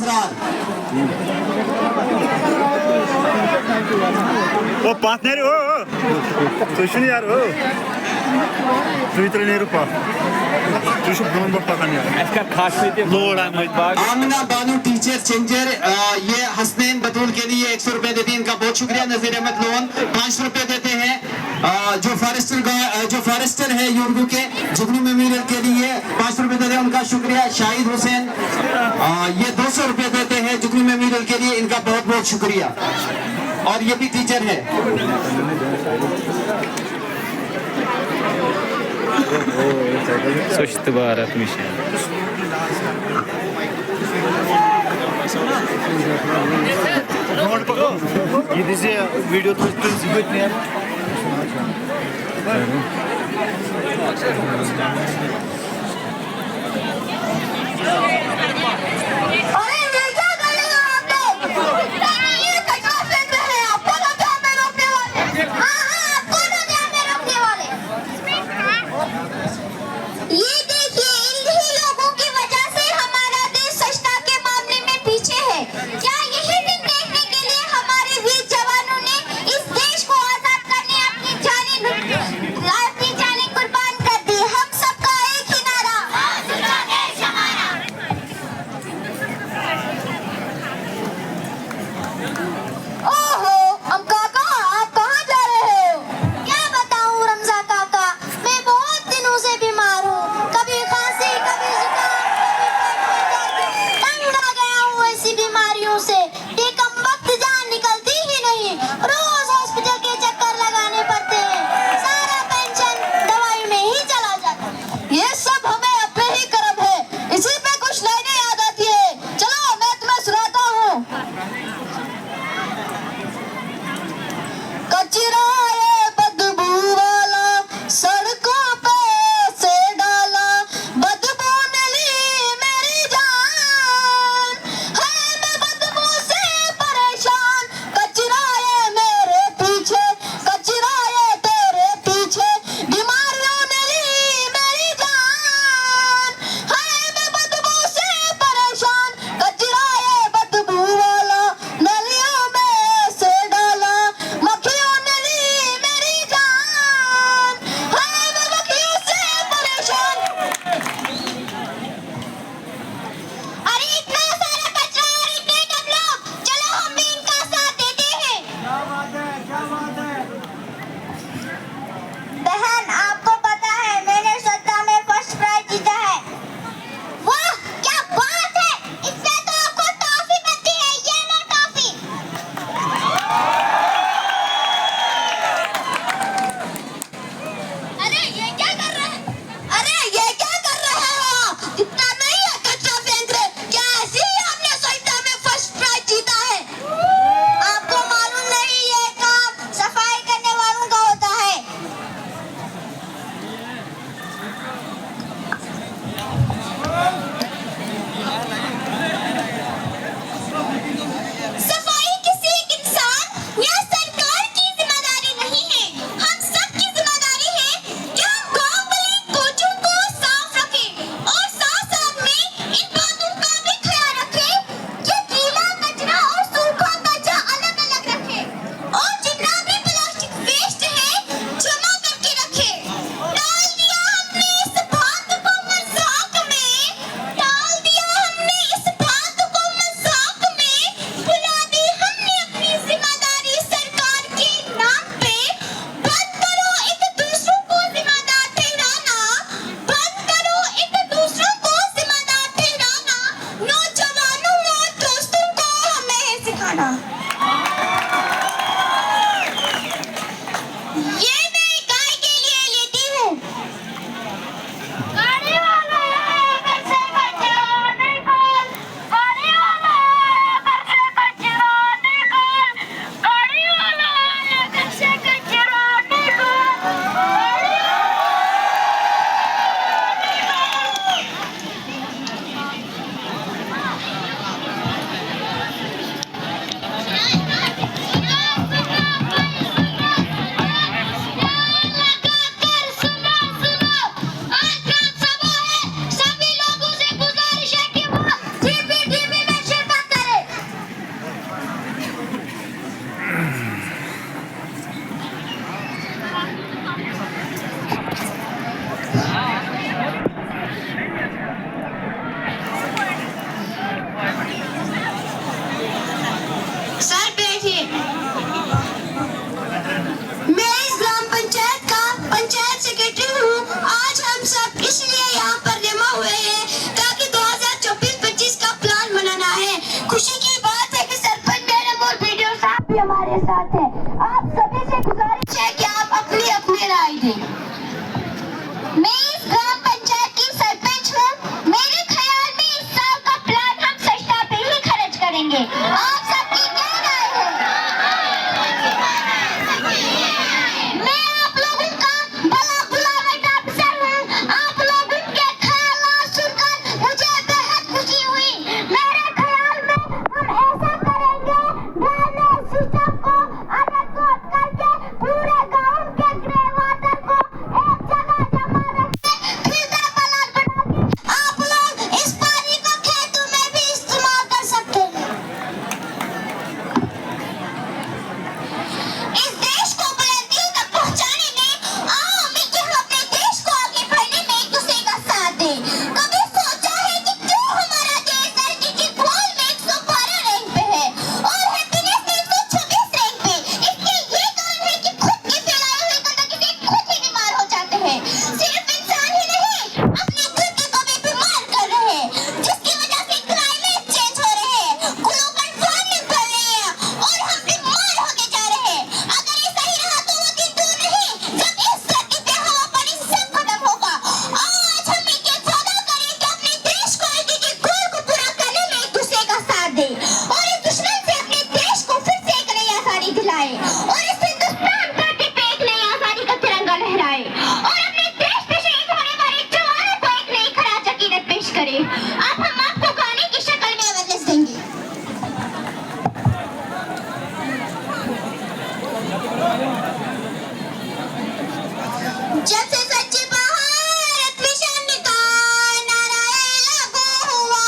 esrar. O partneri o. Tuşunu yer o. Twitter pa. Tuşu bunun bakan ya. इसका खासियत है लोड़ा में बाग आमना बानू teacher changer ये हसनैन बतूल के लिए 100 रुपए देते हैं। इनका बहुत शुक्रिया। नजीर अहमद लोन 5 रुपए देते हैं। जो फॉरेस्टर है युर्गू के जुगनू मेमोरियल के लिए 5 रुपए देते हैं। उनका शुक्रिया। शाहिद हुसैन ये 200 रुपए देते हैं जुगनू मेमोरियल के लिए। इनका बहुत बहुत शुक्रिया। और ये भी टीचर है। Suç baharatmış yani. ये दिसे वीडियो तो जिबत नहीं यार अरे ये क्या कर रहे हो आप लोग? ये कचरा फेंक रहे हैं। आपको ना ध्यान में रखने वाले। हाँ आपको ना ध्यान में रखने वाले। ये देखिए इन्हीं लोगों की वजह से हमारा देश स्वच्छता के मामले में पीछे है। क्या यही दिन देखने के लिए हमारे वीर जवानों ने इस देश को आजाद करने अपनी जानें कुर्बान कर दी। हम सबका एक ही नारा, आज़ाद देश हमारा। ओहो हम काका आप कहाँ जा रहे हो? क्या बताऊं रमजा काका, मैं बहुत दिनों से बीमार हूँ। कभी खांसी कभी जुकाम कभी पेट में दर्द। तंग आ गया हूँ ऐसी बीमारियों से। ये कमबख्त जान निकलती ही नहीं। रोज हॉस्पिटल के चक्कर लगाने पड़ते हैं। सारा पेंशन दवाई में ही चला जाता है। ये सब हमें अपने ही कर्म है। इसी पे कुछ लाइनें याद आती है। चलो मैं तुम्हें सुनाता हूँ। कचरा ये बदबू वाला सड़कों पे से डाला। बदबू ने ली मेरी जान। है मैं बदबू से परेशान। कचरा ये मेरे पीछे, कचरा ये तेरे पीछे। बीमारियों ने ली मेरी जान। है मैं बदबू से परेशान। कचरा ये बदबू वाला नलियों में से डाला। मक्खियों ने ली मेरी जान। है मैं मक्खियों से परेशान। अरे इतना सारा कचरा और इतने कम लोग। चलो हम भी इनका साथ देते हैं। बहन आपको पता है मैंने स्वच्छता में फर्स्ट प्राइज जीता है। वाह क्या बात है। इससे तो आपको टॉफी मिलती है। ये लो टॉफी। अरे ये क्या कर रहे हैं? अरे ये क्या कर रहे हो आप? इतना नहीं है कचरा फेंक रहे। क्या ऐसे ही आपने स्वच्छता में फर्स्ट प्राइज जीता है? आपको मालूम नहीं ये काम सफाई करने वालों का होता है। सफाई किसी एक इंसान या सरकार की जिम्मेदारी नहीं है। हम सबकी जिम्मेदारी है कि हम गांव गली कोचों को साफ रखें और साथ साथ में इन बातों का भी ख्याल रखें कि गीला कचरा और सूखा कचरा अलग अलग रखें और जितना भी प्लास्टिक वेस्ट है जमा करके रखें। डाल दिया हमने इस बात को मजाक में, डाल दिया हमने इस बात को मजाक में, भुला दी हमने अपनी जिम्मेदारी सरकार के नाम पे। बंद करो एक दूसरों को जिम्मेदार ठहराना, बंद करो एक दूसरों को जिम्मेदार ठहराना। नौजवानों और दोस्तों को हमें सिखाना। ये मैं गाय के लिए लेती हूँ। गाड़ी वाला है घर से कचरा निकाल। गाड़ी वाला है घर से कचरा निकाल। गाड़ी वाला है घर से कचरा निकाल। हमारे साथ है। आप सभी से गुजारिश है कि आप अपनी अपनी राय दें। मैं इस ग्राम पंचायत की सरपंच हूँ। मेरे ख्याल में इस साल का प्लान हम स्वच्छता पे ही खर्च करेंगे। आप सबकी क्या राय है? मैं आप लोगों का बड़ा बुलावट अफसर हूँ। आप लोगों के ख्यालात सुनकर मुझे बेहद खुशी हुई। मेरे ख्याल में हम ऐसा करेंगे, ड्रेनेज सिस्टम को अलग करके पूरे गांव के ग्रे वाटर को एक जगह जमा रखें, फिल्टर प्लांट बना के आप लोग इस पानी को खेतों में भी इस्तेमाल कर सकते हैं। इस देश को बुलंदियों तक पहुंचाने में आओ मिलकर हम अपने देश को आगे बढ़ने में एक दूसरे का साथ दें। कभी सोचा है कि क्यों हमारा देश धरती की खोल में 112 रैंक पे है और हैप्पीनेस में 126 रैंक पे? इसके ये कारण है कि खुद की फैलाई हुई गंदगी से खुद ही बीमार हो जाते हैं। सिर्फ इंसान ही नहीं, अपने खुद के को भी बीमार कर रहे हैं, जिसकी वजह से क्लाइमेट चेंज हो रहे हैं, ग्लोबल वार्मिंग बढ़ रही है और हम बीमार होते जा रहे हैं। अगर ये सही रहा तो वो दिन दूर नहीं जब इस धरती पे हवा पानी सब खत्म होगा। आज हम मिलकर वादा करें कि अपने देश को आगे के गोल को पूरा करने में एक दूसरे का साथ दें और इस दुश्मन से अपने देश को फिर से एक नई आजादी दिलाएं और इस हिंदुस्तान धरती पे एक नई आजादी का तिरंगा लहराएं और अपने देश पे शहीद होने वाले जवानों को एक नई खराज अकीदत पेश करें। अब हम आपको गाने की शक्ल में अवेयरनेस देंगे। जब से स्वच्छ भारत मिशन का नारा लागू हुआ,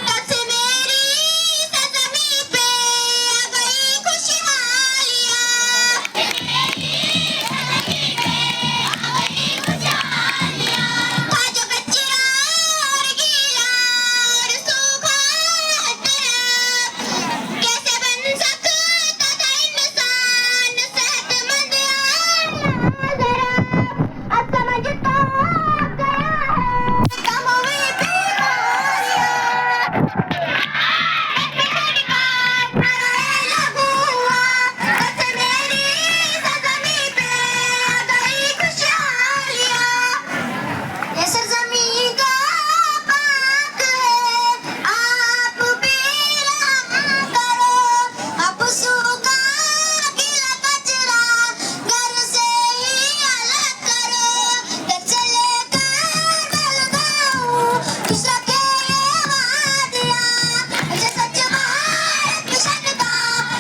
तब से मेरी सरजमीं पे आ गई खुशहालियाँ। था जो कचरा और गीला और सूखा हर तरफ, कैसे बन सकता था इंसान सेहतमंद और जरा। अब समझता गया है कम हुई बीमारियां। लागू हुआ, तब से मेरी सरजमीं पे आ गई खुशहालियाँ। ये सरजमीं का पाक है, आप भी रहम करो। अब सूखा गीला कचरा घर से ही अलग करो। घर से लेकर बेलगांव दूसरा के ये वादियाँ, ये स्वच्छ भारत मिशन का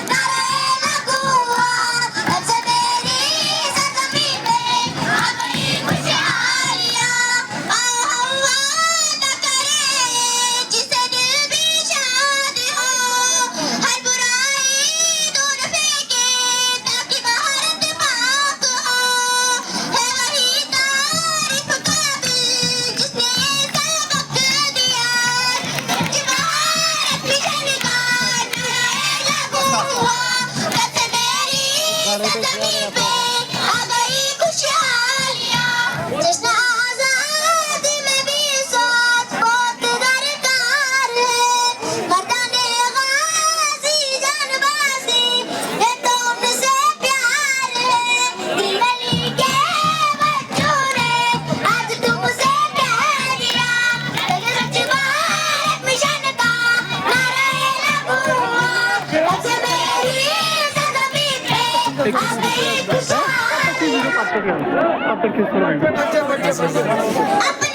नारा लागू हुआ, तब से मेरी सरजमीं पे आ गई खुशहालियाँ। आओ हम वादा करें जिससे दिल भी शाद हो, हर बुराई दूर फेंके ताकि भारत पाक हो। है वही तारीफ काबिल जिसने सबक दिया, स्वच्छ भारत मिशन का नारा लागू हुआ, तब से मेरी सरजमीं पे आ गई खुशहालियाँ। जश्न आज़ादी में भी साथ बहुत दरकार है, मर्दाने गाज़ी जानबाज़ी ये तो उनसे प्यार है। दिलवली के बच्चों ने आज तुमसे कह दिया, स्वच्छ भारत मिशन का नारा लागू हुआ, तब से मेरी सरजमीं पे आ गई खुशहालियाँ। आप किस तरह अपने